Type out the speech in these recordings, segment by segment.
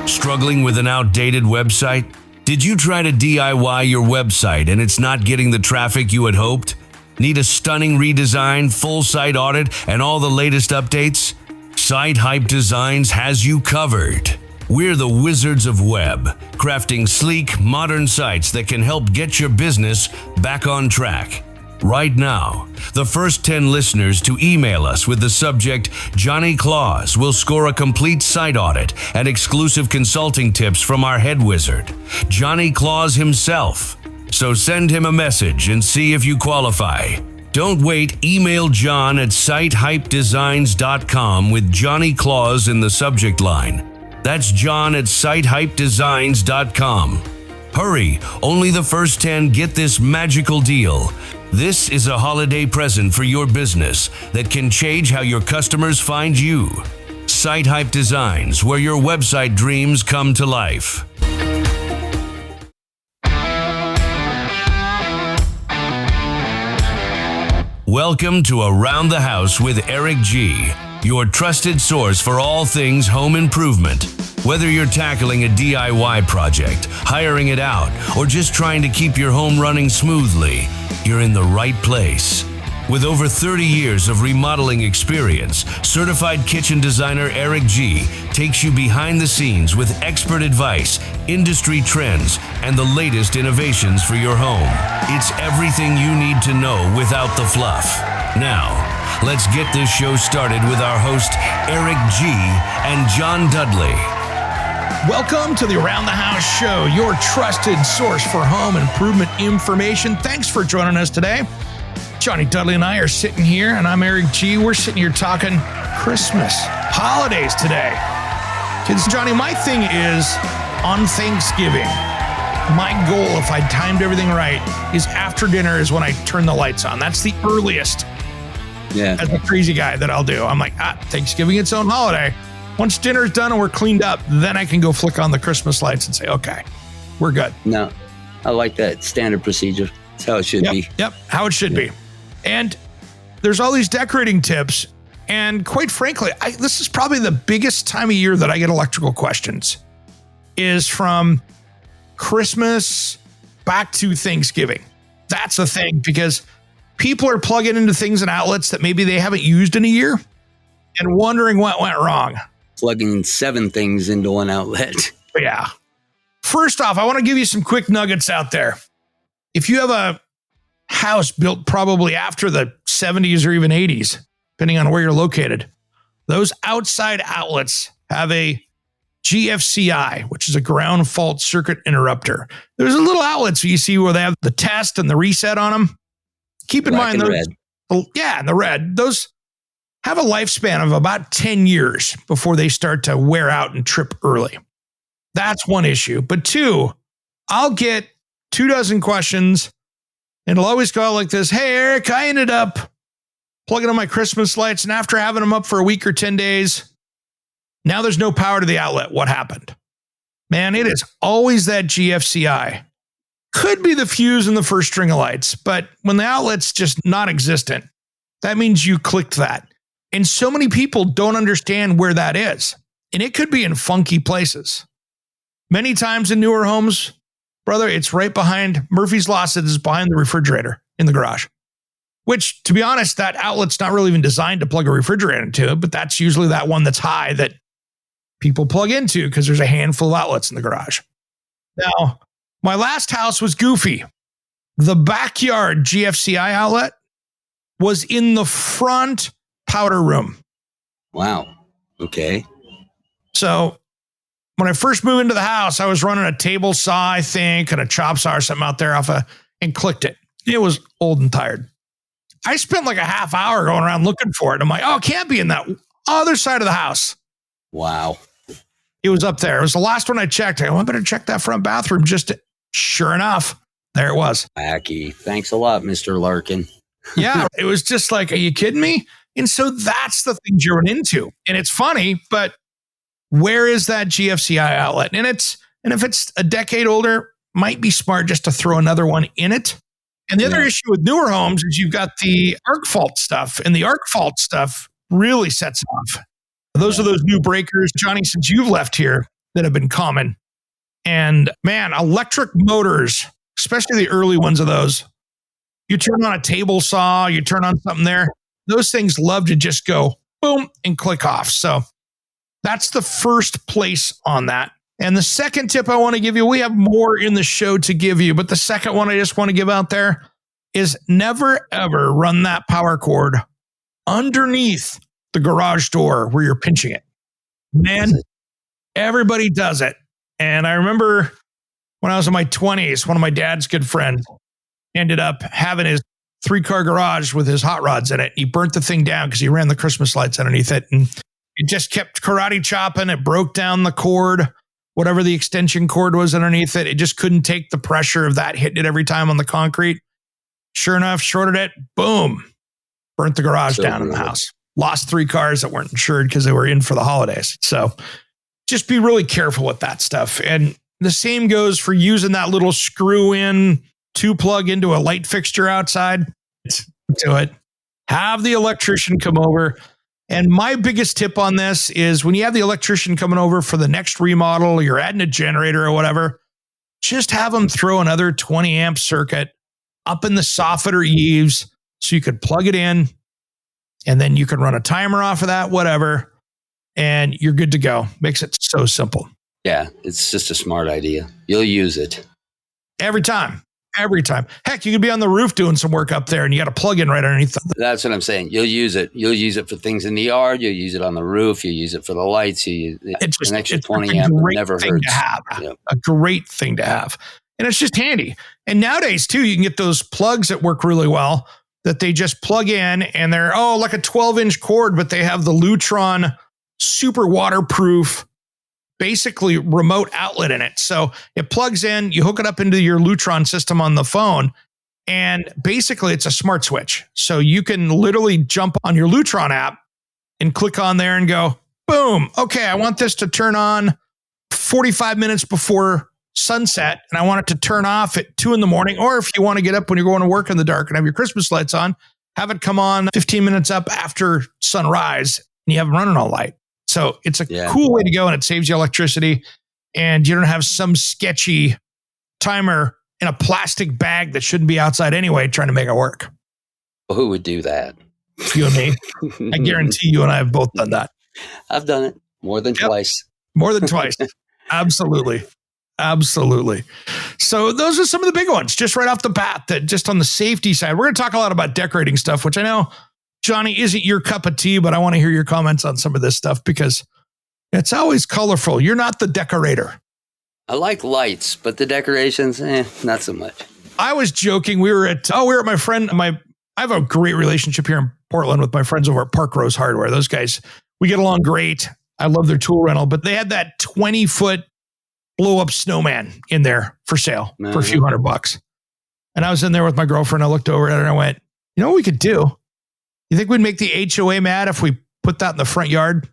Struggling with an outdated website? Did you try to DIY your website and it's not getting the traffic you had hoped? Need a stunning redesign, full site audit, and all the latest updates? Site Hype Designs has you covered. We're the wizards of web, crafting sleek, modern sites that can help get your business back on track. Right now, the first 10 listeners to email us with the subject Johnny Claus will score a complete site audit and exclusive consulting tips from our head wizard, Johnny Claus himself. So send him a message and see if you qualify. Don't wait, email John at sitehypedesigns.com with Johnny Claus in the subject line. That's John at sitehypedesigns.com. Hurry, only the first 10 get this magical deal. This is a holiday present for your business that can change how your customers find you. Site Hype Designs, where your website dreams come to life. Welcome to Around the House with Eric G., your trusted source for all things home improvement. Whether you're tackling a DIY project, hiring it out, or just trying to keep your home running smoothly, you're in the right place. With over 30 years of remodeling experience, certified kitchen designer Eric G. takes you behind the scenes with expert advice, industry trends, and the latest innovations for your home. It's everything you need to know without the fluff. Now, let's get this show started with our host, Eric G. and John Dudley. Welcome to the Around the House Show, your trusted source for home improvement information. Thanks for joining us today. Johnny Dudley and I are sitting here, and I'm Eric G. We're sitting here talking Christmas, holidays today. Because, Johnny, my thing is on Thanksgiving, my goal, if I timed everything right, is after dinner is when I turn the lights on. That's the earliest. Yeah. As a crazy guy that I'll do. I'm like, Thanksgiving, its own holiday. Once dinner's done and we're cleaned up, then I can go flick on the Christmas lights and say, okay, we're good. No, I like that standard procedure. That's how it should be. Yep, how it should be. And there's all these decorating tips. And quite frankly, this is probably the biggest time of year that I get electrical questions, is from Christmas back to Thanksgiving. That's the thing, because people are plugging into things and outlets that maybe they haven't used in a year and wondering what went wrong. Plugging 7 things into one outlet. Yeah. First off, I want to give you some quick nuggets out there. If you have a house built probably after the 70s or even 80s, depending on where you're located, those outside outlets have a GFCI, which is a ground fault circuit interrupter. There's a little outlets you see where they have the test and the reset on them. Keep in mind those. Yeah, in the red. Those have a lifespan of about 10 years before they start to wear out and trip early. That's one issue. But 2, I'll get 24 questions, and it'll always go like this. Hey, Eric, I ended up plugging on my Christmas lights, and after having them up for a week or 10 days, now there's no power to the outlet. What happened? Man, it is always that GFCI. Could be the fuse in the first string of lights, but when the outlet's just not existent, that means you clicked that. And so many people don't understand where that is. And it could be in funky places. Many times in newer homes, brother, it's right behind Murphy's Law says it's behind the refrigerator in the garage. Which, to be honest, that outlet's not really even designed to plug a refrigerator into, but that's usually that one that's high that people plug into because there's a handful of outlets in the garage. Now, my last house was goofy. The backyard GFCI outlet was in the front powder room. Wow. Okay. So when I first moved into the house, I was running a table saw, I think, and a chop saw or something out there and clicked it. It was old and tired. I spent like a half hour going around looking for it. I'm like, oh, it can't be in that other side of the house. Wow. It was up there. It was the last one I checked. I better check that front bathroom. Sure enough, there it was. Wacky. Thanks a lot, Mr. Larkin. Yeah, it was just like, are you kidding me? And so that's the things you're into. And it's funny, but where is that GFCI outlet? And if it's a decade older, might be smart just to throw another one in it. And the other issue with newer homes is you've got the arc fault stuff, and the arc fault stuff really sets off. Those are those new breakers. Johnny, since you've left here, that have been common. And man, electric motors, especially the early ones of those, you turn on a table saw, you turn on something there, those things love to just go boom and click off. So that's the first place on that. And the second tip I want to give you, we have more in the show to give you, but the second one I just want to give out there is never, ever run that power cord underneath the garage door where you're pinching it. Man, everybody does it. And I remember when I was in my 20s, one of my dad's good friends ended up having his 3-car garage with his hot rods in it. He burnt the thing down because he ran the Christmas lights underneath it. And it just kept karate chopping. It broke down the cord, whatever the extension cord was underneath it. It just couldn't take the pressure of that hitting it every time on the concrete. Sure enough, shorted it, boom, burnt the garage down in the house. Lost 3 cars that weren't insured because they were in for the holidays. So just be really careful with that stuff. And the same goes for using that little screw in to plug into a light fixture outside. Do it. Have the electrician come over. And my biggest tip on this is when you have the electrician coming over for the next remodel, or you're adding a generator or whatever, just have them throw another 20 amp circuit up in the soffit or eaves so you could plug it in, and then you can run a timer off of that, whatever, and you're good to go. Makes it so simple. Yeah, it's just a smart idea. You'll use it. Every time. Heck, you could be on the roof doing some work up there and you got a plug in right underneath. That's what I'm saying. You'll use it. You'll use it for things in the yard. You'll use it on the roof. You'll use it for the lights. It's just an extra 20 amp never hurts. Yep. A great thing to have. And it's just handy. And nowadays, too, you can get those plugs that work really well that they just plug in and they're, like a 12-inch cord, but they have the Lutron super waterproof, basically remote outlet in it. So it plugs in, you hook it up into your Lutron system on the phone, and basically it's a smart switch. So you can literally jump on your Lutron app and click on there and go, boom, okay, I want this to turn on 45 minutes before sunset, and I want it to turn off at 2 a.m. Or if you want to get up when you're going to work in the dark and have your Christmas lights on, have it come on 15 minutes up after sunrise, and you have it running all night. So it's a cool way to go, and it saves you electricity, and you don't have some sketchy timer in a plastic bag that shouldn't be outside anyway trying to make it work. Well, who would do that? You and me. I guarantee you and I have both done that. I've done it more than twice. More than twice. Absolutely. So those are some of the big ones, just right off the bat, that just on the safety side. We're going to talk a lot about decorating stuff, which I know, Johnny, isn't your cup of tea, but I want to hear your comments on some of this stuff because it's always colorful. You're not the decorator. I like lights, but the decorations, not so much. I was joking. We were at my friend, I have a great relationship here in Portland with my friends over at Park Rose Hardware. Those guys, we get along great. I love their tool rental, but they had that 20-foot blow up snowman in there for sale for a few $100. And I was in there with my girlfriend. I looked over at her and I went, you know what we could do? You think we'd make the HOA mad if we put that in the front yard?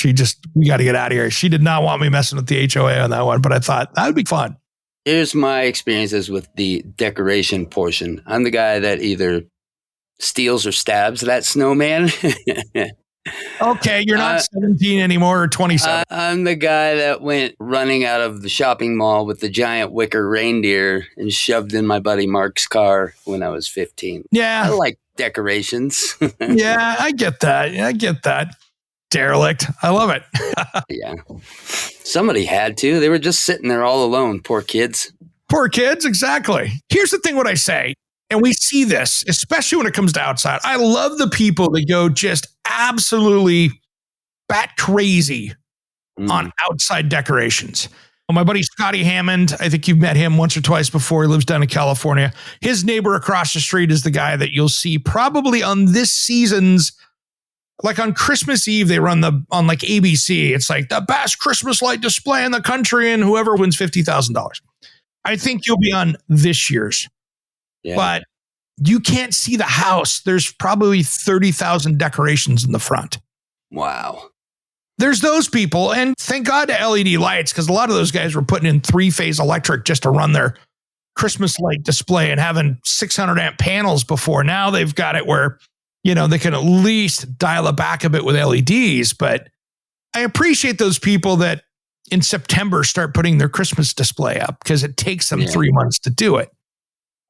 We got to get out of here. She did not want me messing with the HOA on that one, but I thought that would be fun. Here's my experiences with the decoration portion. I'm the guy that either steals or stabs that snowman. Okay, you're not 17 anymore or 27. I'm the guy that went running out of the shopping mall with the giant wicker reindeer and shoved in my buddy Mark's car when I was 15. Yeah. I like decorations. Yeah, I get that. Derelict. I love it. Yeah. Somebody had to. They were just sitting there all alone. Poor kids. Poor kids, exactly. Here's the thing what I say, and we see this, especially when it comes to outside. I love the people that go just absolutely bat crazy on outside decorations. Well, my buddy Scotty Hammond, I think you've met him once or twice before. He lives down in California. His neighbor across the street is the guy that you'll see probably on this season's, like on Christmas Eve, they run on like ABC. It's like the best Christmas light display in the country, and whoever wins $50,000. I think you'll be on this year's. Yeah. But you can't see the house. There's probably 30,000 decorations in the front. Wow. There's those people, and thank God to LED lights, because a lot of those guys were putting in 3-phase electric just to run their Christmas light display and having 600 amp panels before. Now they've got it where, they can at least dial it back a bit with LEDs. But I appreciate those people that, in September start putting their Christmas display up because it takes them 3 months to do it.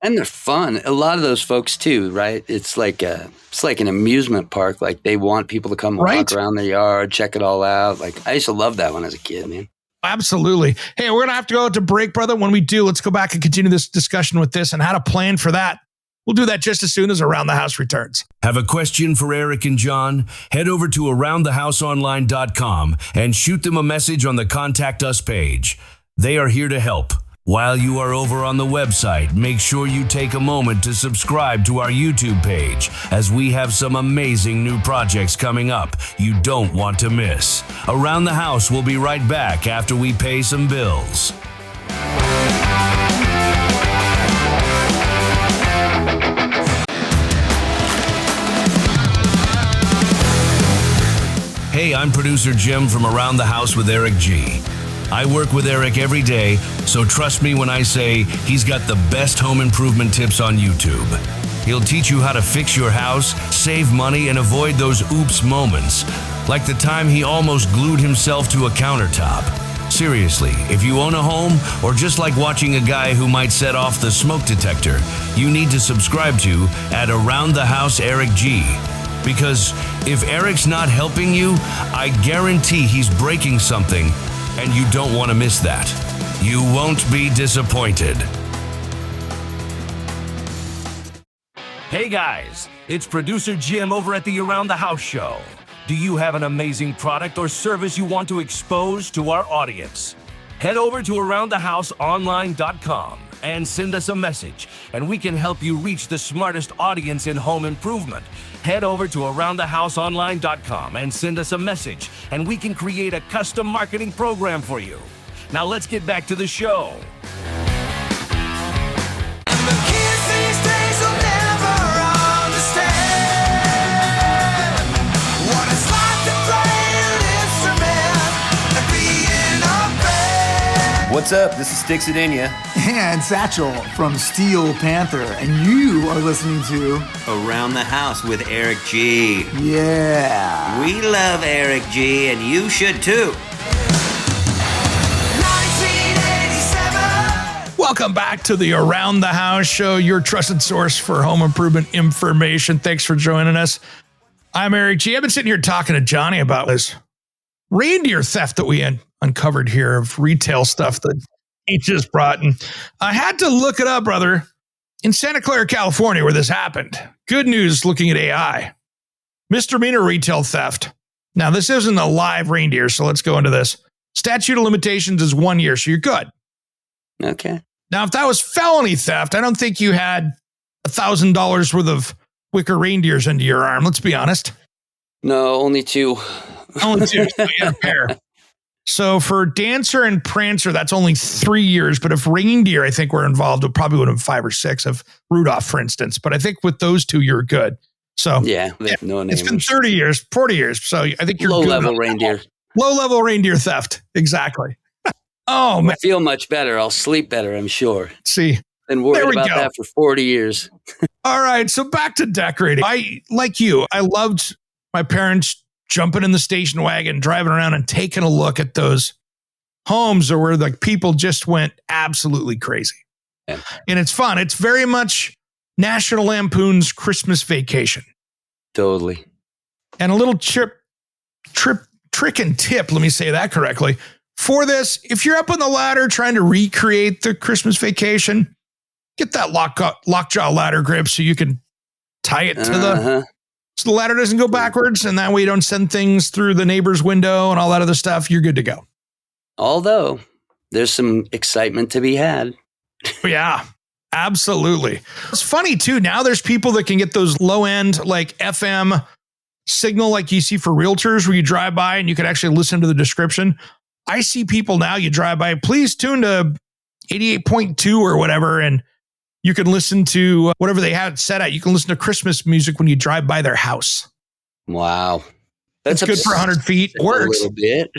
And they're fun. A lot of those folks too, right? It's like an amusement park. Like they want people to come walk around their yard, check it all out. Like I used to love that when I was a kid, man. Absolutely. Hey, we're going to have to go to break, brother. When we do, let's go back and continue this discussion with this and how to plan for that. We'll do that just as soon as Around the House returns. Have a question for Eric and John? Head over to aroundthehouseonline.com and shoot them a message on the Contact Us page. They are here to help. While you are over on the website, make sure you take a moment to subscribe to our YouTube page, as we have some amazing new projects coming up you don't want to miss. Around the House will be right back after we pay some bills. Hey, I'm producer Jim from Around the House with Eric G. I work with Eric every day, so trust me when I say he's got the best home improvement tips on YouTube. He'll teach you how to fix your house, save money, and avoid those oops moments, like the time he almost glued himself to a countertop. Seriously, if you own a home, or just like watching a guy who might set off the smoke detector, you need to subscribe to at Around the House Eric G. Because if Eric's not helping you, I guarantee he's breaking something, and you don't want to miss that. You won't be disappointed. Hey guys, it's producer Jim over at the Around the House show. Do you have an amazing product or service you want to expose to our audience? Head over to aroundthehouseonline.com and send us a message, and we can help you reach the smartest audience in home improvement. Head over to aroundthehouseonline.com and send us a message, and we can create a custom marketing program for you. Now let's get back to the show. What's up? This is Sticks It In Ya. And Satchel from Steel Panther. And you are listening to Around the House with Eric G. Yeah. We love Eric G, and you should too. 1987. Welcome back to the Around the House show, your trusted source for home improvement information. Thanks for joining us. I'm Eric G. I've been sitting here talking to Johnny about this reindeer theft that we uncovered here of retail stuff that he just brought. And I had to look it up, brother, in Santa Clara, California, where this happened. Good news looking at AI. Misdemeanor retail theft. Now, this isn't a live reindeer, so let's go into this. Statute of limitations is 1 year, so you're good. Okay. Now, if that was felony theft, I don't think you had $1,000 worth of wicker reindeers under your arm. Let's be honest. No, only two. Only two. So you had a pair. So for Dancer and Prancer, that's only 3 years. But if reindeer, I think, were involved, it probably would have been 5 or 6 of Rudolph, for instance. But I think with those two, you're good. So yeah, no name. It's been 30 years, 40 years. So I think you're low-level reindeer. Low-level reindeer theft. Exactly. Oh, man. I feel much better. I'll sleep better, I'm sure. See. Been worried about that for 40 years. All right. So back to decorating. I loved my parents jumping in the station wagon, driving around and taking a look at those homes where like people just went absolutely crazy. Yeah. And it's fun. It's very much National Lampoon's Christmas Vacation. Totally. And a little trick and tip, let me say that correctly. For this, if you're up on the ladder trying to recreate the Christmas Vacation, get that lockjaw ladder grip so you can tie it to so the ladder doesn't go backwards, and that way you don't send things through the neighbor's window and all that other stuff. You're good to go. Although there's some excitement to be had. Yeah, absolutely. It's funny too. Now there's people that can get those low end like FM signal like you see for realtors where you drive by and you can actually listen to the description. I see people now, you drive by, please tune to 88.2 or whatever, and you can listen to whatever they have set at. You can listen to Christmas music when you drive by their house. Wow. That's good for 100 feet. It works. A little bit.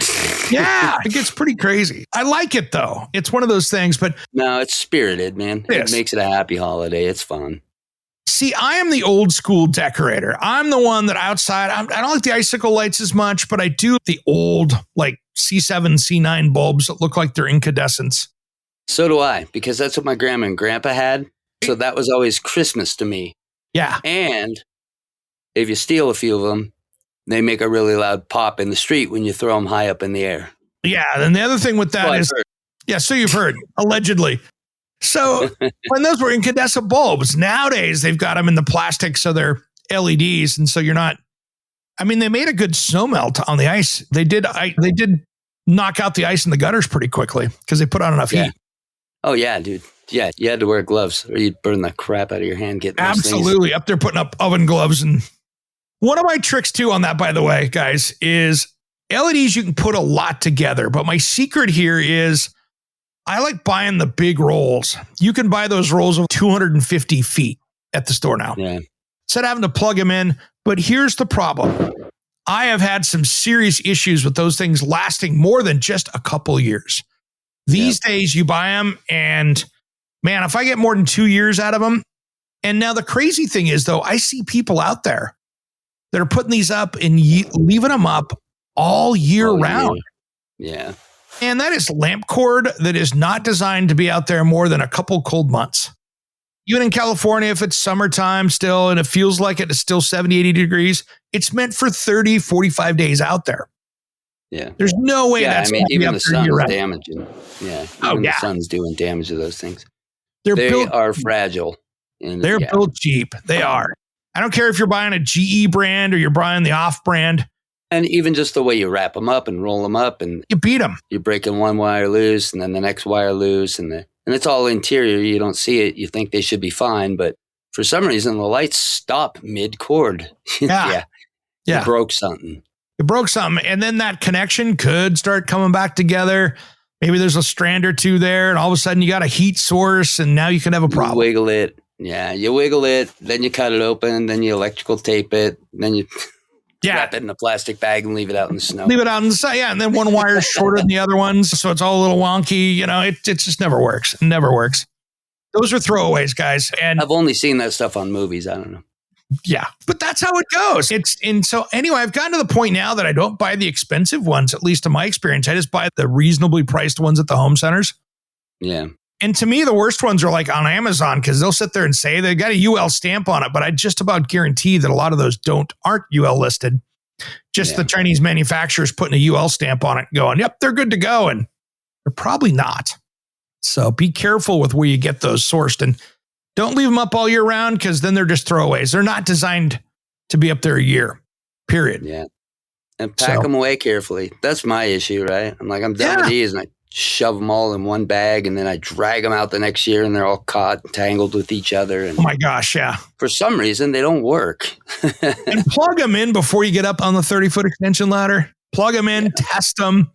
Yeah, it gets pretty crazy. I like it, though. It's one of those things, but... No, it's spirited, man. It makes it a happy holiday. It's fun. See, I am the old school decorator. I'm the one that outside, I don't like the icicle lights as much, but I do the old, like, C7, C9 bulbs that look like they're incandescents. So do I, because that's what my grandma and grandpa had. So that was always Christmas to me. Yeah. And if you steal a few of them, they make a really loud pop in the street when you throw them high up in the air. Yeah. And the other thing with that is, so you've heard, allegedly. So when those were incandescent bulbs, nowadays they've got them in the plastic, so they're LEDs. And so you're not, I mean, they made a good snow melt on the ice. They did knock out the ice in the gutters pretty quickly because they put on enough heat. Oh, yeah, dude. Yeah, you had to wear gloves or you'd burn the crap out of your hand getting those Absolutely. things. Up there putting up oven gloves. And one of my tricks too on that, by the way, guys, is LEDs you can put a lot together. But my secret here is I like buying the big rolls. You can buy those rolls of 250 feet at the store now. Yeah. Instead of having to plug them in. But here's the problem. I have had some serious issues with those things lasting more than just a couple years. These days you buy them and man, if I get more than 2 years out of them. And now the crazy thing is though, I see people out there that are putting these up and leaving them up all year round. Yeah. And that is lamp cord that is not designed to be out there more than a couple cold months. Even in California, if it's summertime still and it feels like it is still 70, 80 degrees, it's meant for 30, 45 days out there. Yeah. There's no way that's I mean, even the sun's damaging. Yeah. Even the sun's doing damage to those things. They are fragile. They're built cheap. They are. I don't care if you're buying a GE brand or you're buying the off brand. And even just the way you wrap them up and roll them up and you beat them. You're breaking one wire loose and then the next wire loose and it's all interior. You don't see it. You think they should be fine. But for some reason, the lights stop mid-cord. Yeah. You broke something. You broke something. And then that connection could start coming back together. Maybe there's a strand or two there. And all of a sudden you got a heat source and now you can have a problem. You wiggle it. Yeah. You wiggle it. Then you cut it open. Then you electrical tape it. Then you wrap it in a plastic bag and leave it out in the snow. Leave it out in the sun. Yeah. And then one wire is shorter than the other ones. So it's all a little wonky. You know, it just never works. It never works. Those are throwaways, guys. And I've only seen that stuff on movies. I don't know. Yeah, but that's how it goes. So anyway, I've gotten to the point now that I don't buy the expensive ones, at least in my experience. I just buy the reasonably priced ones at the home centers. Yeah. And to me, the worst ones are like on Amazon because they'll sit there and say they got a UL stamp on it, but I just about guarantee that a lot of those aren't UL listed. Just the Chinese manufacturers putting a UL stamp on it going, yep, they're good to go. And they're probably not. So be careful with where you get those sourced and don't leave them up all year round because then they're just throwaways. They're not designed to be up there a year, period. Yeah. And pack them away carefully. That's my issue, right? I'm like, I'm done with these and I shove them all in one bag and then I drag them out the next year and they're all caught and tangled with each other. And oh my gosh, yeah. For some reason, they don't work. And plug them in before you get up on the 30-foot extension ladder. Plug them in, test them,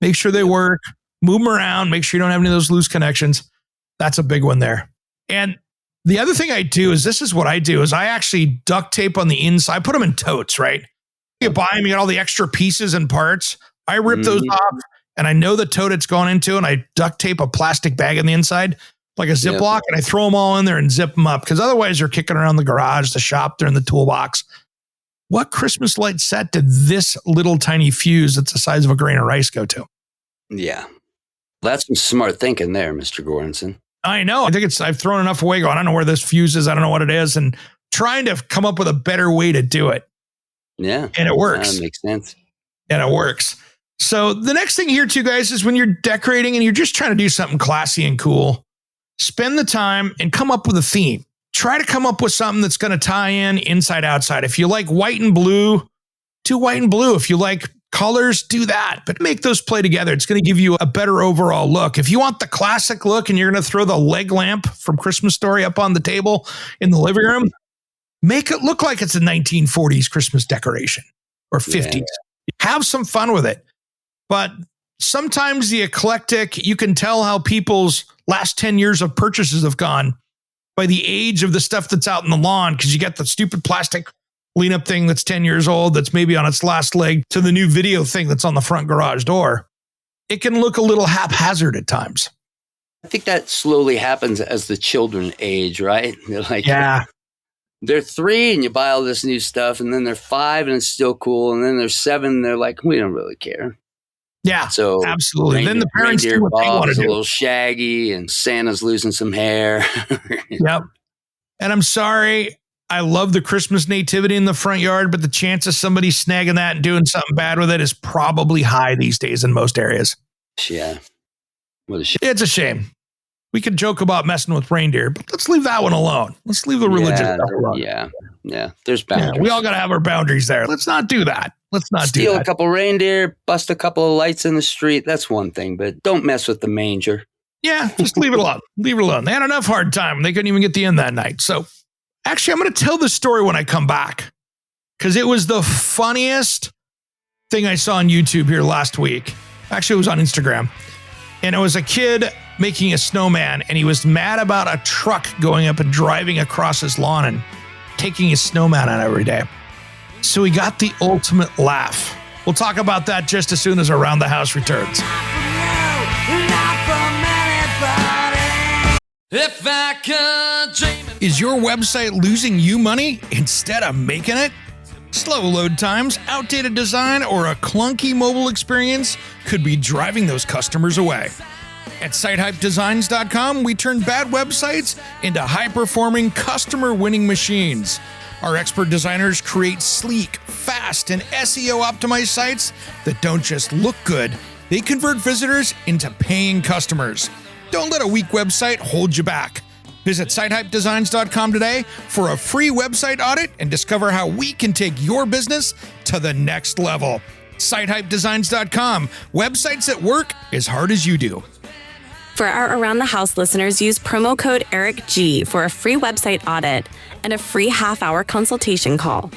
make sure they work, move them around, make sure you don't have any of those loose connections. That's a big one there. And the other thing I do is I actually duct tape on the inside. I put them in totes, right? You buy them, you got all the extra pieces and parts. I rip those off and I know the tote it's gone into and I duct tape a plastic bag on the inside, like a Ziploc, and I throw them all in there and zip them up because otherwise they're kicking around the garage, the shop, they're in the toolbox. What Christmas light set did this little tiny fuse that's the size of a grain of rice go to? Yeah. That's some smart thinking there, Mr. Goranson. I know. I think I've thrown enough away going, I don't know where this fuse is. I don't know what it is. And trying to come up with a better way to do it. Yeah. And it works. That makes sense. And it works. So the next thing here too, guys, is when you're decorating and you're just trying to do something classy and cool, spend the time and come up with a theme. Try to come up with something that's going to tie in inside, outside. If you like white and blue, do white and blue. If you like colors, do that, but make those play together. It's going to give you a better overall look. If you want the classic look and you're going to throw the leg lamp from Christmas Story up on the table in the living room, make it look like it's a 1940s Christmas decoration or 50s. Yeah. Have some fun with it. But sometimes the eclectic, you can tell how people's last 10 years of purchases have gone by the age of the stuff that's out in the lawn, because you got the stupid plastic lean up thing that's 10 years old, that's maybe on its last leg, to the new video thing that's on the front garage door. It can look a little haphazard at times. I think that slowly happens as the children age, right? They're like, they're 3 and you buy all this new stuff, and then they're 5 and it's still cool. And then they're 7 and they're like, we don't really care. Yeah, So absolutely. Then the parents do what they want to Bob's a do. little shaggy, and Santa's losing some hair. Yep. And I'm sorry, I love the Christmas nativity in the front yard, but the chance of somebody snagging that and doing something bad with it is probably high these days in most areas. Yeah. What a shame. It's a shame. We could joke about messing with reindeer, but let's leave that one alone. Let's leave the religious stuff alone. Yeah. There's boundaries. We all got to have our boundaries there. Let's not do that. Let's not Steal do that. a couple reindeer, bust a couple of lights in the street. That's one thing, but don't mess with the manger. Yeah, just leave it alone. Leave it alone. They had enough hard time. They couldn't even get the end that night. So actually, I'm going to tell the story when I come back because it was the funniest thing I saw on YouTube here last week. Actually, it was on Instagram. And it was a kid making a snowman, and he was mad about a truck going up and driving across his lawn and taking his snowman out every day. So he got the ultimate laugh. We'll talk about that just as soon as Around the House returns. Is your website losing you money instead of making it? Slow load times, outdated design, or a clunky mobile experience could be driving those customers away. At SiteHypeDesigns.com, we turn bad websites into high-performing, customer-winning machines. Our expert designers create sleek, fast, and SEO-optimized sites that don't just look good, they convert visitors into paying customers. Don't let a weak website hold you back. Visit SiteHypeDesigns.com today for a free website audit and discover how we can take your business to the next level. SiteHypeDesigns.com. Websites that work as hard as you do. For our Around the House listeners, use promo code ERICG for a free website audit and a free half-hour consultation call.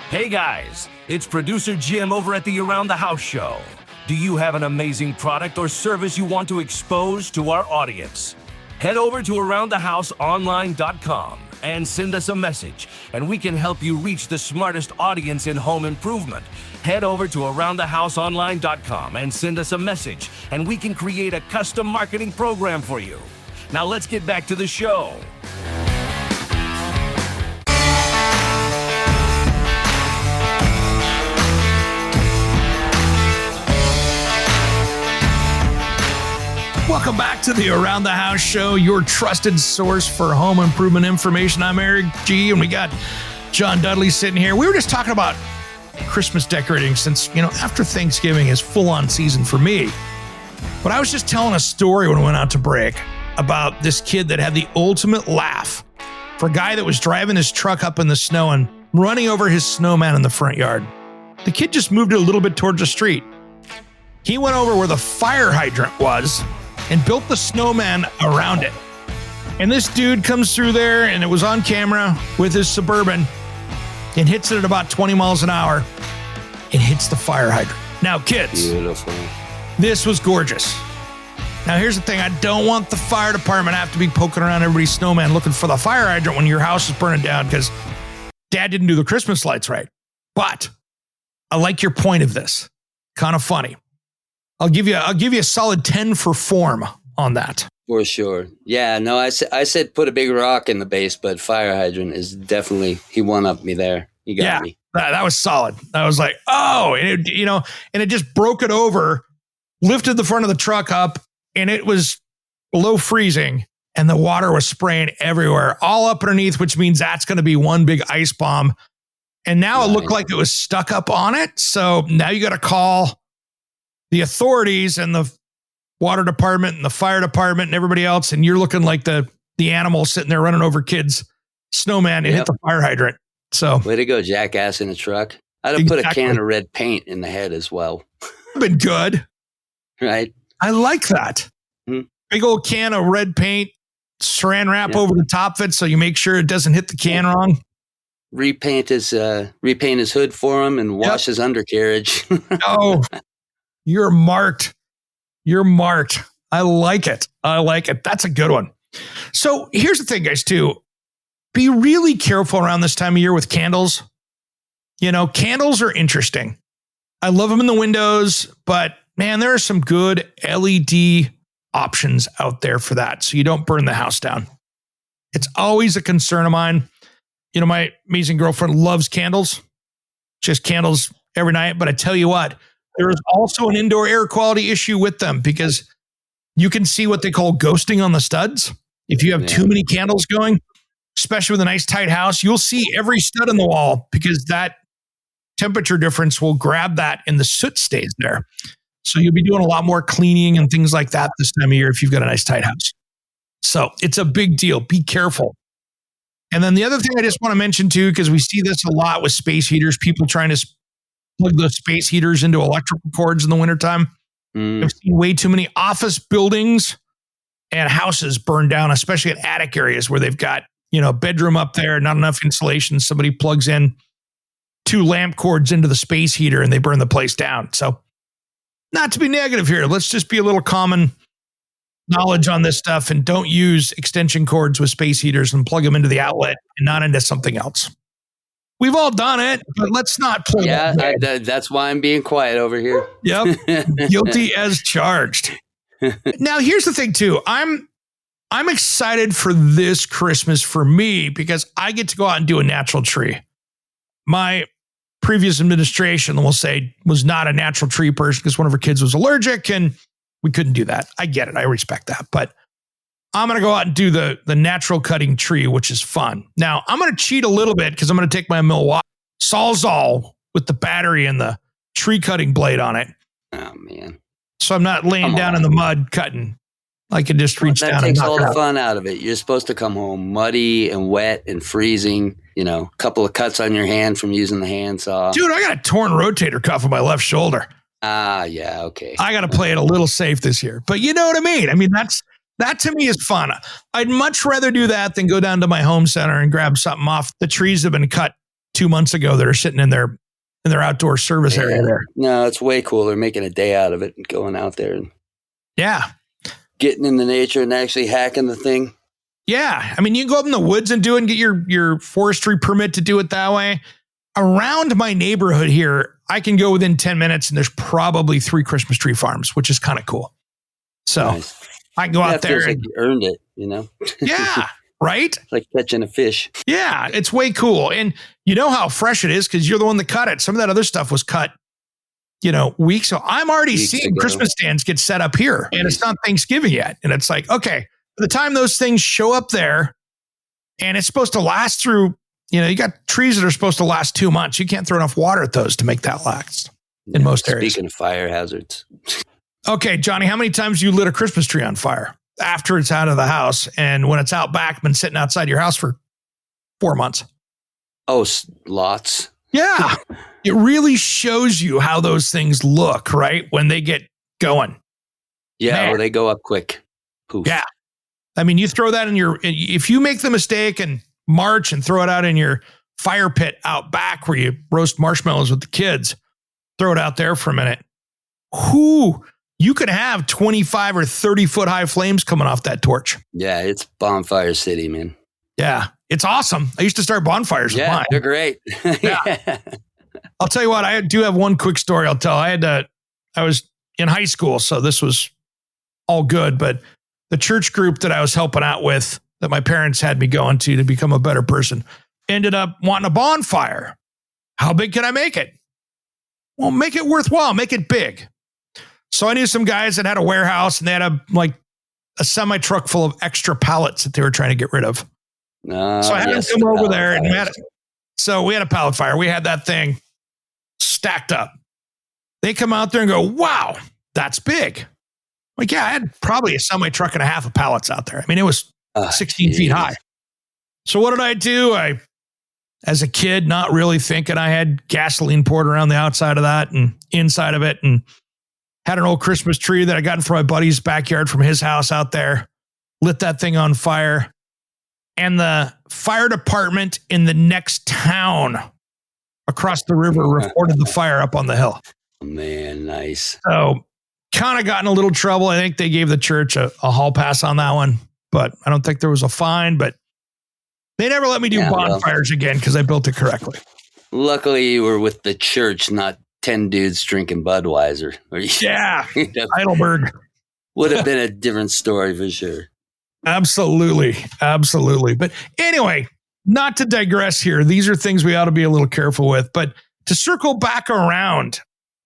Hey guys, it's producer Jim over at the Around the House show. Do you have an amazing product or service you want to expose to our audience? Head over to AroundTheHouseOnline.com and send us a message, and we can help you reach the smartest audience in home improvement. Head over to AroundTheHouseOnline.com and send us a message, and we can create a custom marketing program for you. Now let's get back to the show. Welcome back to the Around the House show, your trusted source for home improvement information. I'm Eric G, and we got John Dudley sitting here. We were just talking about Christmas decorating since, after Thanksgiving is full-on season for me. But I was just telling a story when we went out to break about this kid that had the ultimate laugh for a guy that was driving his truck up in the snow and running over his snowman in the front yard. The kid just moved it a little bit towards the street. He went over where the fire hydrant was and built the snowman around it. And this dude comes through there, and it was on camera with his Suburban, and hits it at about 20 miles an hour and hits the fire hydrant. Now, kids, Beautiful. This was gorgeous. Now, here's the thing. I don't want the fire department to have to be poking around everybody's snowman looking for the fire hydrant when your house is burning down because Dad didn't do the Christmas lights right. But I like your point of this. Kind of funny. I'll give you a solid 10 for form on that. For sure. Yeah, no, I said put a big rock in the base, but fire hydrant is definitely, he one-upped me there. You got me. That was solid. I was like, oh, and it just broke it over, lifted the front of the truck up, and it was below freezing, and the water was spraying everywhere, all up underneath, which means that's going to be one big ice bomb. And now it looked like it was stuck up on it. So now you got to call the authorities and the water department and the fire department and everybody else, and you're looking like the animal sitting there running over kids' snowman and hit the fire hydrant. So way to go, jackass in a truck. I'd have put a can of red paint in the head as well. Been good. Right? I like that. Mm-hmm. Big old can of red paint, saran wrap over the top of it so you make sure it doesn't hit the can wrong. Repaint his hood for him and wash his undercarriage. Oh, you're marked. You're marked. I like it. That's a good one. So here's the thing, guys, too. Be really careful around this time of year with candles. Candles are interesting. I love them in the windows, but man, there are some good LED options out there for that, so you don't burn the house down. It's always a concern of mine. My amazing girlfriend loves candles. She has candles every night. But I tell you what, there is also an indoor air quality issue with them because you can see what they call ghosting on the studs. If you have too many candles going, especially with a nice tight house, you'll see every stud in the wall because that temperature difference will grab that and the soot stays there. So you'll be doing a lot more cleaning and things like that this time of year if you've got a nice tight house. So it's a big deal. Be careful. And then the other thing I just want to mention too, because we see this a lot with space heaters, people trying to plug those space heaters into electrical cords in the wintertime. I've seen way too many office buildings and houses burned down, especially in attic areas where they've got, a bedroom up there, not enough insulation. Somebody plugs in 2 lamp cords into the space heater and they burn the place down. So not to be negative here. Let's just be a little common knowledge on this stuff and don't use extension cords with space heaters and plug them into the outlet and not into something else. We've all done it, but let's not play that. That's why I'm being quiet over here. Yep. Guilty as charged. Now, here's the thing, too. I'm excited for this Christmas for me because I get to go out and do a natural tree. My previous administration, we'll say, was not a natural tree person because one of her kids was allergic and we couldn't do that. I get it. I respect that. But I'm going to go out and do the natural cutting tree, which is fun. Now, I'm going to cheat a little bit because I'm going to take my Milwaukee Sawzall with the battery and the tree cutting blade on it. Oh, man. So I'm not laying down in the mud cutting. I can just reach down and knock it out. That takes all the fun out of it. You're supposed to come home muddy and wet and freezing, a couple of cuts on your hand from using the handsaw. Dude, I got a torn rotator cuff on my left shoulder. Yeah, okay. I got to play it a little safe this year. But you know what I mean? I mean, that to me is fun. I'd much rather do that than go down to my home center and grab something off the trees that have been cut 2 months ago that are sitting in their outdoor service area there. No, it's way cooler making a day out of it and going out there and getting into nature and actually hacking the thing. Yeah. I mean, you can go up in the woods and do it and get your forestry permit to do it that way. Around my neighborhood here, I can go within 10 minutes and there's probably 3 Christmas tree farms, which is kind of cool. So nice. I can go out there. Feels like you earned it, Yeah. Right? Like catching a fish. Yeah. It's way cool. And you know how fresh it is because you're the one that cut it. Some of that other stuff was cut, weeks. So I'm already seeing Christmas stands get set up here and it's not Thanksgiving yet. And it's like, okay, by the time those things show up there and it's supposed to last through, you got trees that are supposed to last 2 months. You can't throw enough water at those to make that last in most areas. Speaking of fire hazards. Okay, Johnny, how many times you lit a Christmas tree on fire after it's out of the house and when it's out back, been sitting outside your house for 4 months? Oh, lots. Yeah. It really shows you how those things look, right? When they get going. Yeah, they go up quick. Poof. Yeah. I mean, you throw that if you make the mistake and March and throw it out in your fire pit out back where you roast marshmallows with the kids, throw it out there for a minute. You could have 25 or 30 foot high flames coming off that torch. Yeah, it's bonfire city, man. Yeah, it's awesome. I used to start bonfires with mine. They're great. Yeah. I'll tell you what, I do have one quick story I'll tell. I was in high school, so this was all good, but the church group that I was helping out with that my parents had me going to become a better person ended up wanting a bonfire. How big can I make it? Well, make it worthwhile, make it big. So I knew some guys that had a warehouse and they had a semi truck full of extra pallets that they were trying to get rid of. So I had them come over there and so we had a pallet fire. We had that thing stacked up. They come out there and go, wow, that's big. Like, yeah, I had probably a semi truck and a half of pallets out there. I mean, it was 16 feet high. So what did I do? As a kid, not really thinking, I had gasoline poured around the outside of that and inside of it, and had an old Christmas tree that I got from my buddy's backyard from his house out there, lit that thing on fire. And the fire department in the next town across the river reported the fire up on the hill. Man, nice. So kind of got in a little trouble. I think they gave the church a hall pass on that one, but I don't think there was a fine, but they never let me do bonfires again because I built it correctly. Luckily, you were with the church, not 10 dudes drinking Budweiser. Yeah, Heidelberg. Would have been a different story for sure. Absolutely. Absolutely. But anyway, not to digress here. These are things we ought to be a little careful with. But to circle back around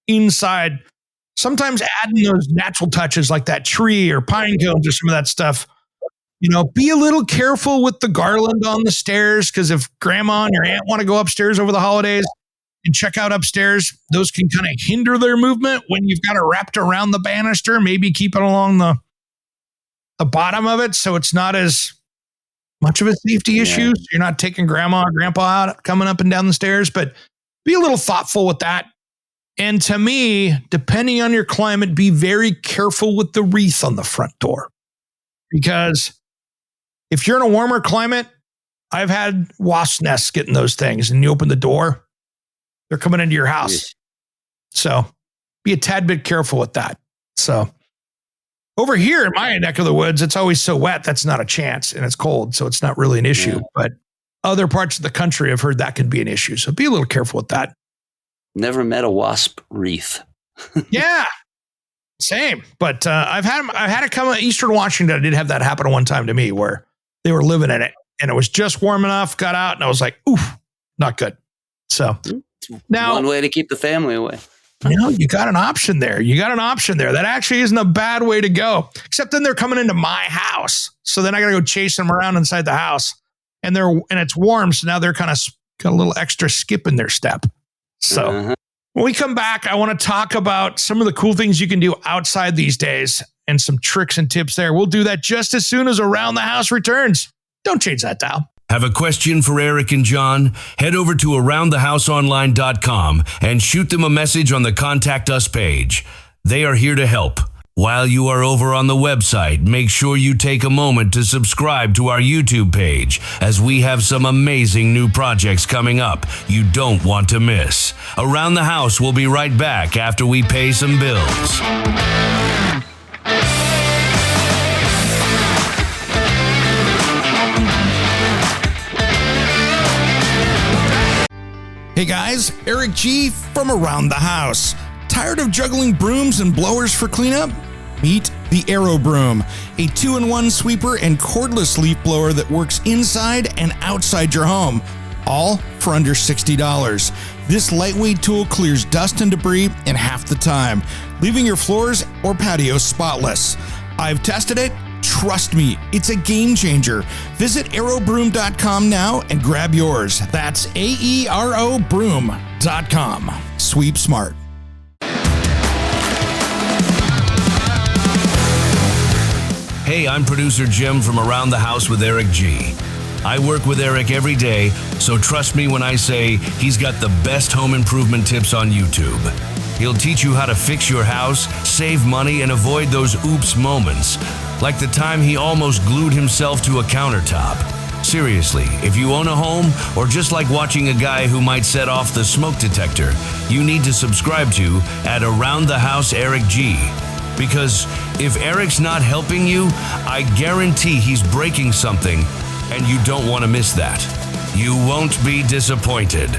inside, sometimes adding those natural touches like that tree or pine cones or some of that stuff. Be a little careful with the garland on the stairs, because if grandma and your aunt want to go upstairs over the holidays and check out upstairs, those can kind of hinder their movement when you've got it wrapped around the banister. Maybe keep it along the bottom of it so it's not as much of a safety issue. So you're not taking grandma or grandpa out coming up and down the stairs, but be a little thoughtful with that. And to me, depending on your climate, be very careful with the wreath on the front door, because if you're in a warmer climate, I've had wasp nests getting those things, and you open the door, they're coming into your house. Yes. So be a tad bit careful with that. So over here in my neck of the woods, it's always so wet, that's not a chance, and it's cold, so it's not really an issue. Yeah. But other parts of the country, I've heard that can be an issue. So be a little careful with that. Never met a wasp wreath. Yeah, same. But I've had it come Eastern Washington. I did have that happen one time to me where they were living in it, and it was just warm enough, got out, and I was like, oof, not good. So now, one way to keep the family away. You got an option there. That actually isn't a bad way to go, except then they're coming into my house. So then I got to go chase them around inside the house, and it's warm. So now they're kind of got a little extra skip in their step. So when we come back, I want to talk about some of the cool things you can do outside these days and some tricks and tips there. We'll do that just as soon as Around the House returns. Don't change that dial. Have a question for Eric and John? Head over to aroundthehouseonline.com and shoot them a message on the Contact Us page. They are here to help. While you are over on the website, make sure you take a moment to subscribe to our YouTube page, as we have some amazing new projects coming up you don't want to miss. Around the House will be right back after we pay some bills. Hey guys, Eric G from Around the House. Tired of juggling brooms and blowers for cleanup? Meet the Aero Broom, a 2-in-1 sweeper and cordless leaf blower that works inside and outside your home, all for under $60. This lightweight tool clears dust and debris in half the time, leaving your floors or patios spotless. I've tested it. Trust me, it's a game changer. Visit aerobroom.com now and grab yours. That's aerobroom.com. Sweep smart. Hey, I'm producer Jim from Around the House with Eric G. I work with Eric every day, so trust me when I say he's got the best home improvement tips on YouTube. He'll teach you how to fix your house, save money, and avoid those oops moments, like the time he almost glued himself to a countertop. Seriously, if you own a home or just like watching a guy who might set off the smoke detector, you need to subscribe to at Around the House Eric G. Because if Eric's not helping you, I guarantee he's breaking something, and you don't want to miss that. You won't be disappointed.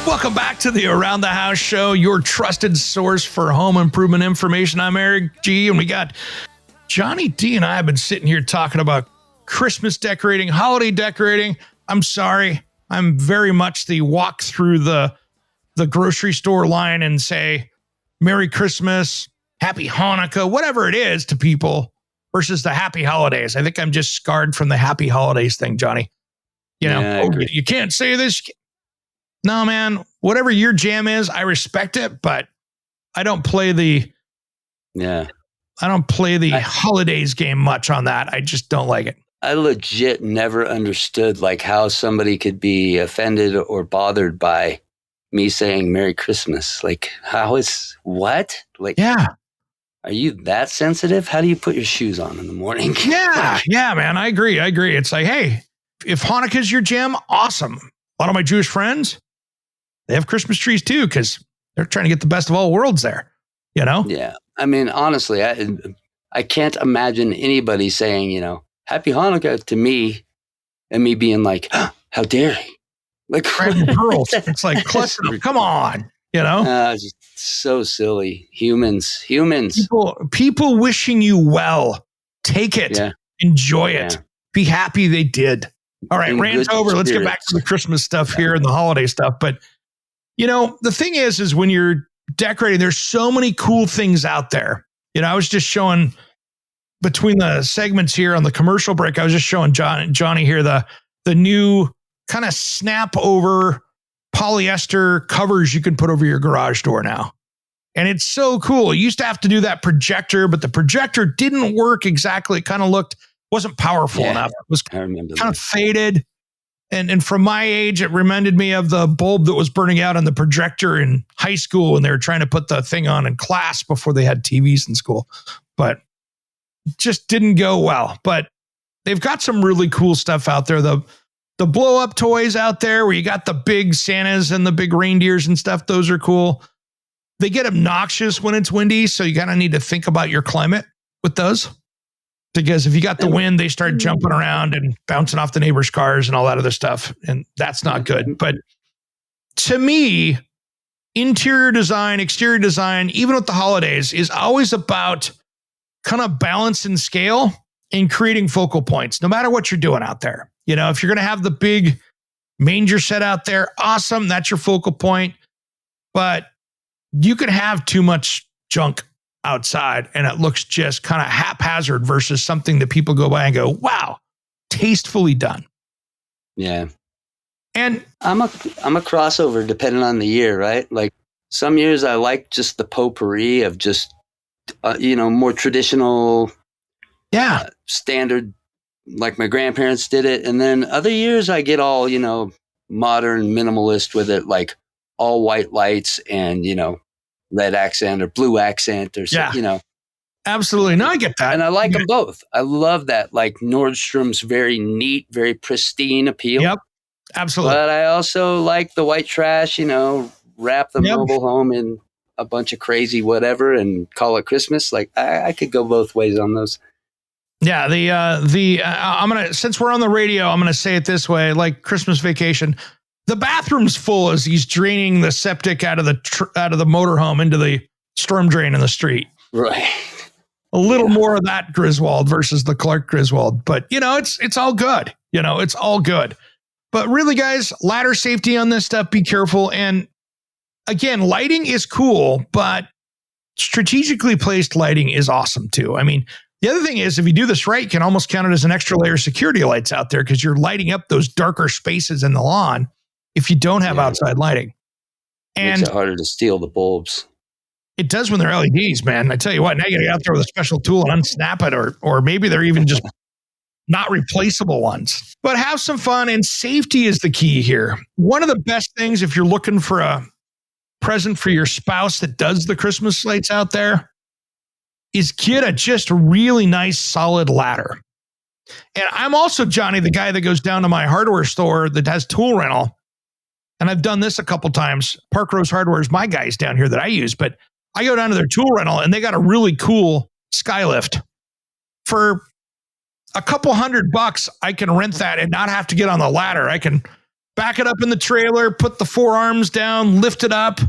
Welcome back to the Around the House show, your trusted source for home improvement information. I'm Eric G, and we got Johnny D and I have been sitting here talking about Christmas decorating, holiday decorating. I'm sorry. I'm very much the walk through the grocery store line and say Merry Christmas, Happy Hanukkah, whatever it is to people versus the Happy Holidays. I think I'm just scarred from the Happy Holidays thing, Johnny. You can't say this. No, man, whatever your jam is, I respect it, but I don't play the holidays game much on that. I just don't like it. I legit never understood like how somebody could be offended or bothered by me saying Merry Christmas. Like, how is what? Like, yeah. Are you that sensitive? How do you put your shoes on in the morning? Yeah, man. I agree. It's like, hey, if Hanukkah's your jam, awesome. A lot of my Jewish friends, they have Christmas trees too, because they're trying to get the best of all worlds there, you know? Yeah. I mean, honestly, I can't imagine anybody saying, Happy Hanukkah to me and me being like, how dare he? Like, grabbing pearls. It's like, cluster, come on, So silly. Humans. People wishing you well. Take it. Yeah. Enjoy it. Yeah. Be happy they did. All right, rant's over. Let's get back to the Christmas stuff here and the holiday stuff. But, the thing is when you're decorating, there's so many cool things out there. I was just showing between the segments here on the commercial break, I was just showing Johnny here the new kind of snap over polyester covers you can put over your garage door now. And it's so cool. You used to have to do that projector, but the projector didn't work exactly. It kind of wasn't powerful enough. It was kind of faded. And from my age, it reminded me of the bulb that was burning out on the projector in high school when they were trying to put the thing on in class before they had TVs in school. But it just didn't go well. But they've got some really cool stuff out there. The blow up toys out there where you got the big Santas and the big reindeers and stuff. Those are cool. They get obnoxious when it's windy. So you kind of need to think about your climate with those. Because if you got the wind, they start jumping around and bouncing off the neighbors' cars and all that other stuff. And that's not good. But to me, interior design, exterior design, even with the holidays, is always about kind of balance and scale and creating focal points, no matter what you're doing out there. If you're going to have the big manger set out there, awesome. That's your focal point. But you can have too much junk outside and it looks just kind of haphazard versus something that people go by and go, wow, tastefully done. Yeah. And I'm a crossover depending on the year, right? Like some years I like just the potpourri of just, more traditional, standard, like my grandparents did it. And then other years I get all, modern minimalist with it, like all white lights and, red accent or blue accent or something, Absolutely. No, I get that. And I like them both. I love that, like Nordstrom's very neat, very pristine appeal. Yep. Absolutely. But I also like the white trash, wrap the mobile home in a bunch of crazy whatever and call it Christmas. Like I could go both ways on those. Yeah. I'm going to, since we're on the radio, I'm going to say it this way, like Christmas Vacation. The bathroom's full as he's draining the septic out of the motorhome into the storm drain in the street. Right. A little more of that Griswold versus the Clark Griswold, but it's all good. It's all good. But really, guys, ladder safety on this stuff. Be careful. And again, lighting is cool, but strategically placed lighting is awesome too. I mean, the other thing is, if you do this right, you can almost count it as an extra layer of security lights out there because you're lighting up those darker spaces in the lawn. If you don't have outside lighting. And makes it harder to steal the bulbs. It does when they're LEDs, man. I tell you what, now you gotta get out there with a special tool and unsnap it, or maybe they're even just not replaceable ones. But have some fun, and safety is the key here. One of the best things if you're looking for a present for your spouse that does the Christmas lights out there is get a just really nice solid ladder. And I'm also, Johnny, the guy that goes down to my hardware store that has tool rental. And I've done this a couple times. Park Rose Hardware is my guys down here that I use, but I go down to their tool rental and they got a really cool Skylift. For a couple $100, I can rent that and not have to get on the ladder. I can back it up in the trailer, put the four arms down, lift it up,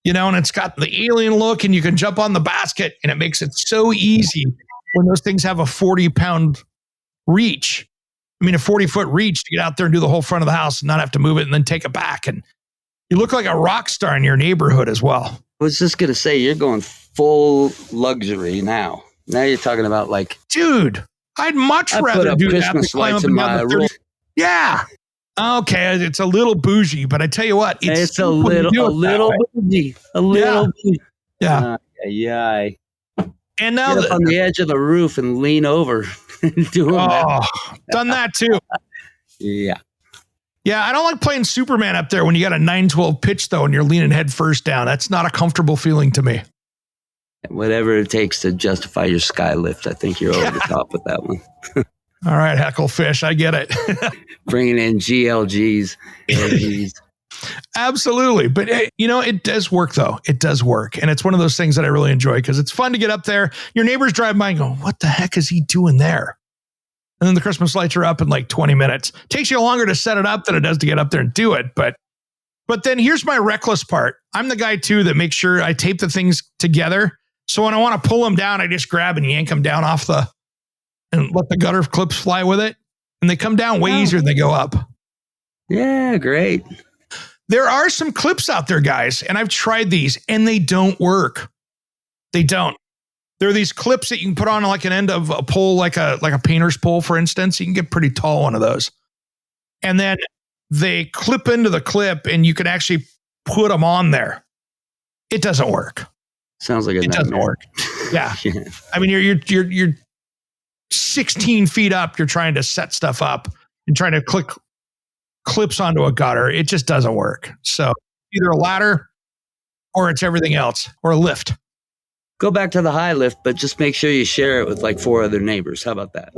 and it's got the alien look and you can jump on the basket and it makes it so easy when those things have a 40-pound reach. I mean, a 40-foot reach to get out there and do the whole front of the house and not have to move it and then take it back. And you look like a rock star in your neighborhood as well. I was just going to say, you're going full luxury now. Now you're talking about like... Dude, I'd much rather do Christmas that. Lights in my roof. Yeah. Okay, it's a little bougie, but I tell you what, it's a little bougie. A little bougie. Yeah. Yeah. And now get up on the edge of the roof and lean over. Doing that. Done that too. Yeah. Yeah, I don't like playing Superman up there when you got a 912 pitch though and you're leaning head first down. That's not a comfortable feeling to me. Whatever it takes to justify your Skylift, I think you're over the top with that one. All right, Hecklefish, I get it. Bringing in GLGs. Absolutely. But, it does work, though. It does work. And it's one of those things that I really enjoy because it's fun to get up there. Your neighbors drive by and go, what the heck is he doing there? And then the Christmas lights are up in like 20 minutes. Takes you longer to set it up than it does to get up there and do it. But But then here's my reckless part. I'm the guy too that makes sure I tape the things together. So when I want to pull them down, I just grab and yank them down and let the gutter clips fly with it. And they come down way easier than they go up. Yeah, great. There are some clips out there, guys, and I've tried these and they don't work. They don't. There are these clips that you can put on like an end of a pole, like a painter's pole, for instance. You can get pretty tall one of those. And then they clip into the clip and you can actually put them on there. It doesn't work. Sounds like it doesn't work. Yeah. I mean, you're 16 feet up. You're trying to set stuff up and trying to click clips onto a gutter. It just doesn't work. So either a ladder or it's everything else, or a lift. Go back to the high lift, but just make sure you share it with like 4 other neighbors. How about that?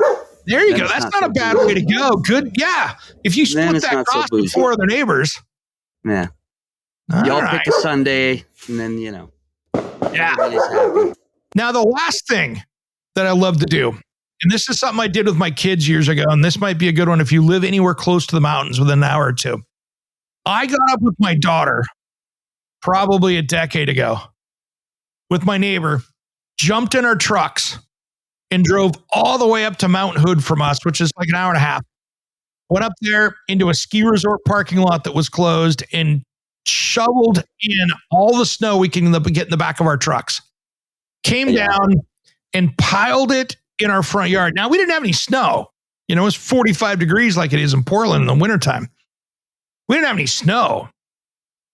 There you go. That's not a bad way to go. Good. Yeah. If you split that cost with 4 other neighbors. Yeah. Y'all pick a Sunday and then, Yeah. Now, the last thing that I love to do, and this is something I did with my kids years ago, and this might be a good one if you live anywhere close to the mountains within an hour or two. I got up with my daughter probably a decade ago with my neighbor, jumped in our trucks, and drove all the way up to Mount Hood from us, which is like an hour and a half. Went up there into a ski resort parking lot that was closed and shoveled in all the snow we can get in the back of our trucks. Came down and piled it in our front yard. Now, we didn't have any snow. It was 45 degrees like it is in Portland in the wintertime. We didn't have any snow.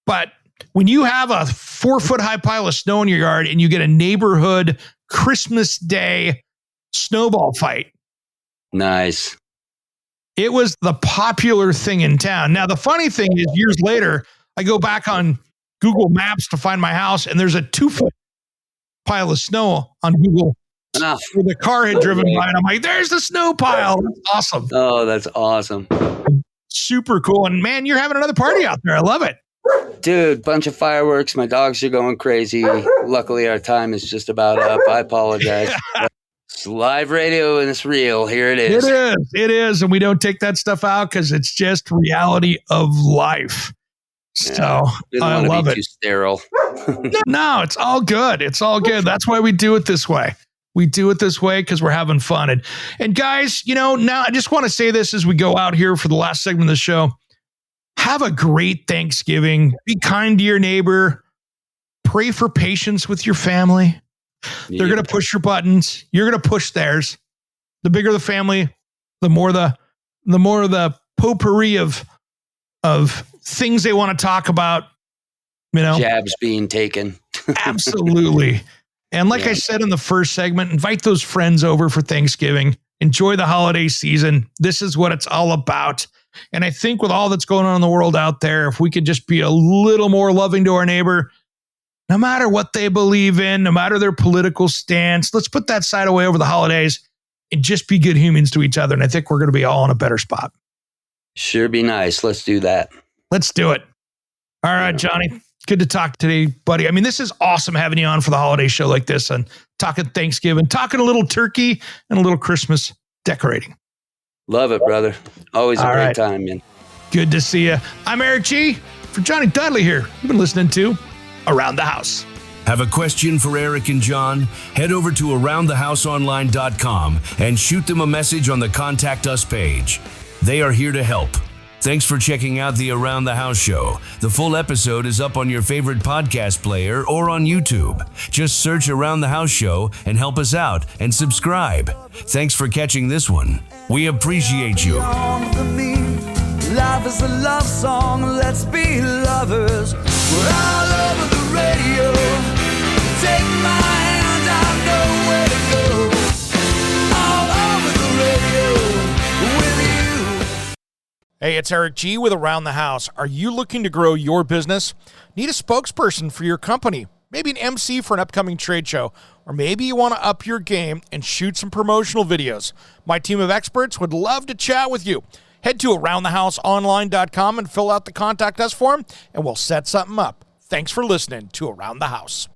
But when you have a 4-foot high pile of snow in your yard and you get a neighborhood Christmas Day snowball fight. Nice. It was the popular thing in town. Now, the funny thing is, years later, I go back on Google Maps to find my house, and there's a 2-foot pile of snow on Google Enough. where the car had driven by, and I'm like, there's the snow pile. That's awesome. Oh, that's awesome. Super cool. And man, you're having another party out there. I love it. Dude, bunch of fireworks. My dogs are going crazy. Luckily, our time is just about up. I apologize. It's live radio and it's real. Here it is. It is. And we don't take that stuff out because it's just reality of life. So I love it. Too sterile. No, it's all good. It's all good. That's why we do it this way. We do it this way because we're having fun. And guys, now I just want to say this as we go out here for the last segment of the show. Have a great Thanksgiving. Be kind to your neighbor. Pray for patience with your family. They're going to push your buttons. You're going to push theirs. The bigger the family, the more the potpourri of things they want to talk about. Jabs being taken. Absolutely. And like I said in the first segment, invite those friends over for Thanksgiving. Enjoy the holiday season. This is what it's all about. And I think with all that's going on in the world out there, if we could just be a little more loving to our neighbor, no matter what they believe in, no matter their political stance, let's put that side away over the holidays and just be good humans to each other. And I think we're going to be all in a better spot. Sure be nice. Let's do that. Let's do it. All right, Johnny. Good to talk today, buddy. I mean, this is awesome having you on for the holiday show like this and talking Thanksgiving, talking a little turkey and a little Christmas decorating. Love it, brother. Always a great time, man. Good to see you. I'm Eric G. For Johnny Dudley here. You've been listening to Around the House. Have a question for Eric and John? Head over to aroundthehouseonline.com and shoot them a message on the Contact Us page. They are here to help. Thanks for checking out the Around the House show. The full episode is up on your favorite podcast player or on YouTube. Just search Around the House show and help us out and subscribe. Thanks for catching this one. We appreciate you. Life is a love song, let's be lovers. We're all over the radio. Take my hand, I know where to go. All over the radio with you. Hey, it's Eric G with Around the House. Are you looking to grow your business? Need a spokesperson for your company? Maybe an MC for an upcoming trade show? Or maybe you want to up your game and shoot some promotional videos? My team of experts would love to chat with you. Head to aroundthehouseonline.com and fill out the Contact Us form, and we'll set something up. Thanks for listening to Around the House.